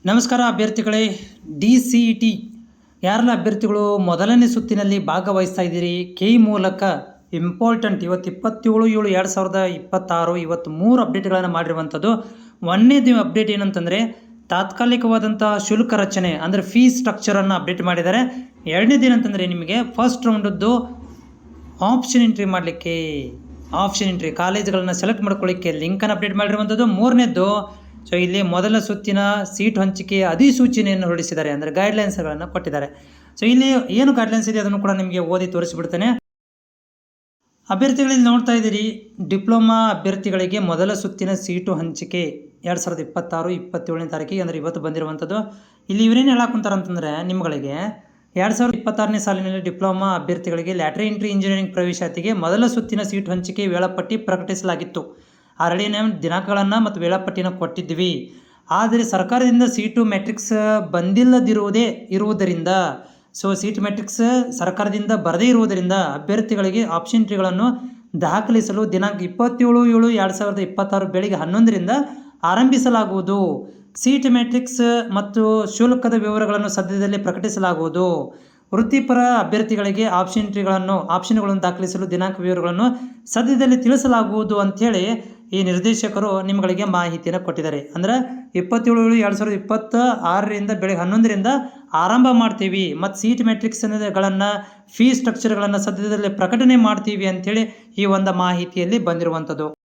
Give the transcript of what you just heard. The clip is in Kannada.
ನಮಸ್ಕಾರ ಅಭ್ಯರ್ಥಿಗಳೇ. DCET ಯಾರೆಲ್ಲ ಅಭ್ಯರ್ಥಿಗಳು ಮೊದಲನೇ ಸುತ್ತಿನಲ್ಲಿ ಭಾಗವಹಿಸ್ತಾ ಇದ್ದೀರಿ ಕೈ ಮೂಲಕ ಇಂಪಾರ್ಟೆಂಟ್ ಇವತ್ತು 27/7/2026 ಇವತ್ತು 3 ಅಪ್ಡೇಟ್ಗಳನ್ನು ಮಾಡಿರುವಂಥದ್ದು. ಒಂದನೇದು ಅಪ್ಡೇಟ್ ಏನಂತಂದರೆ ತಾತ್ಕಾಲಿಕವಾದಂಥ ಶುಲ್ಕ ರಚನೆ ಅಂದರೆ ಫೀಸ್ ಸ್ಟ್ರಕ್ಚರನ್ನು ಅಪ್ಡೇಟ್ ಮಾಡಿದ್ದಾರೆ. ಎರಡನೇದು ಏನಂತಂದರೆ ನಿಮಗೆ ಫಸ್ಟ್ ರೌಂಡದ್ದು ಆಪ್ಷನ್ ಎಂಟ್ರಿ ಮಾಡಲಿಕ್ಕೆ ಆಪ್ಷನ್ ಎಂಟ್ರಿ ಕಾಲೇಜುಗಳನ್ನು ಸೆಲೆಕ್ಟ್ ಮಾಡ್ಕೊಳ್ಳಿಕ್ಕೆ ಲಿಂಕನ್ನು ಅಪ್ಡೇಟ್ ಮಾಡಿರುವಂಥದ್ದು. ಮೂರನೇದು ಸೊ ಇಲ್ಲಿ ಮೊದಲ ಸುತ್ತಿನ ಸೀಟ್ ಹಂಚಿಕೆ ಅಧಿಸೂಚನೆಯನ್ನು ಹೊರಡಿಸಿದ್ದಾರೆ, ಅಂದರೆ ಗೈಡ್ಲೈನ್ಸ್ಗಳನ್ನು ಕೊಟ್ಟಿದ್ದಾರೆ. ಸೊ ಇಲ್ಲಿ ಏನು ಗೈಡ್ಲೈನ್ಸ್ ಇದೆ ಅದನ್ನು ಕೂಡ ನಿಮಗೆ ಓದಿ ತೋರಿಸಿಬಿಡ್ತೇನೆ. ಅಭ್ಯರ್ಥಿಗಳಲ್ಲಿ ನೋಡ್ತಾ ಇದ್ದೀರಿ, ಡಿಪ್ಲೊಮಾ ಅಭ್ಯರ್ಥಿಗಳಿಗೆ ಮೊದಲ ಸುತ್ತಿನ ಸೀಟು ಹಂಚಿಕೆ 2026-27ನೇ ತಾರೀಕಿಗೆ ಅಂದರೆ ಇವತ್ತು ಬಂದಿರುವಂಥದ್ದು. ಇಲ್ಲಿ ಇವರೇನು ಹೇಳಾಕುಂತಾರೆ ಅಂತಂದರೆ ನಿಮ್ಮಗಳಿಗೆ 2026ನೇ ಸಾಲಿನಲ್ಲಿ ಡಿಪ್ಲೊಮಾ ಅಭ್ಯರ್ಥಿಗಳಿಗೆ ಲ್ಯಾಟರಿ ಎಂಟ್ರಿ ಇಂಜಿನಿಯರಿಂಗ್ ಪ್ರವೇಶಾತಿಗೆ ಮೊದಲ ಸುತ್ತಿನ ಸೀಟು ಹಂಚಿಕೆ ವೇಳಾಪಟ್ಟಿ ಪ್ರಕಟಿಸಲಾಗಿತ್ತು. ಆಲ್ರೆಡಿ ನಾವು ದಿನಾಂಕಗಳನ್ನು ಮತ್ತು ವೇಳಾಪಟ್ಟಿನ ಕೊಟ್ಟಿದ್ವಿ. ಆದರೆ ಸರ್ಕಾರದಿಂದ ಸೀಟು ಮ್ಯಾಟ್ರಿಕ್ಸ್ ಇರುವುದರಿಂದ ಸೊ ಸೀಟ್ ಮ್ಯಾಟ್ರಿಕ್ಸ್ ಸರ್ಕಾರದಿಂದ ಬರದೇ ಇರುವುದರಿಂದ ಅಭ್ಯರ್ಥಿಗಳಿಗೆ ಆಪ್ಷನ್ ಎಂಟ್ರಿಗಳನ್ನು ದಾಖಲಿಸಲು ದಿನಾಂಕ 27/7/2026 ಬೆಳಿಗ್ಗೆ 11ರಿಂದ ಆರಂಭಿಸಲಾಗುವುದು. ಸೀಟ್ ಮ್ಯಾಟ್ರಿಕ್ಸ್ ಮತ್ತು ಶುಲ್ಕದ ವಿವರಗಳನ್ನು ಸದ್ಯದಲ್ಲೇ ಪ್ರಕಟಿಸಲಾಗುವುದು. ವೃತ್ತಿಪರ ಅಭ್ಯರ್ಥಿಗಳಿಗೆ ಆಪ್ಷನ್ಗಳನ್ನು ದಾಖಲಿಸಲು ದಿನಾಂಕ ವಿವರಗಳನ್ನು ಸದ್ಯದಲ್ಲಿ ತಿಳಿಸಲಾಗುವುದು ಅಂಥೇಳಿ ಈ ನಿರ್ದೇಶಕರು ನಿಮ್ಮಗಳಿಗೆ ಮಾಹಿತಿಯನ್ನು ಕೊಟ್ಟಿದ್ದಾರೆ. ಅಂದರೆ 27/7/2026ರಿಂದ ಬೆಳಗ್ಗೆ 11ರಿಂದ ಆರಂಭ ಮಾಡ್ತೀವಿ ಮತ್ತು ಸೀಟ್ ಮ್ಯಾಟ್ರಿಕ್ಸ್ಗಳನ್ನು ಫೀಸ್ ಸ್ಟ್ರಕ್ಚರ್ಗಳನ್ನು ಸದ್ಯದಲ್ಲೇ ಪ್ರಕಟಣೆ ಮಾಡ್ತೀವಿ ಅಂಥೇಳಿ ಈ ಒಂದು ಮಾಹಿತಿಯಲ್ಲಿ ಬಂದಿರುವಂಥದ್ದು.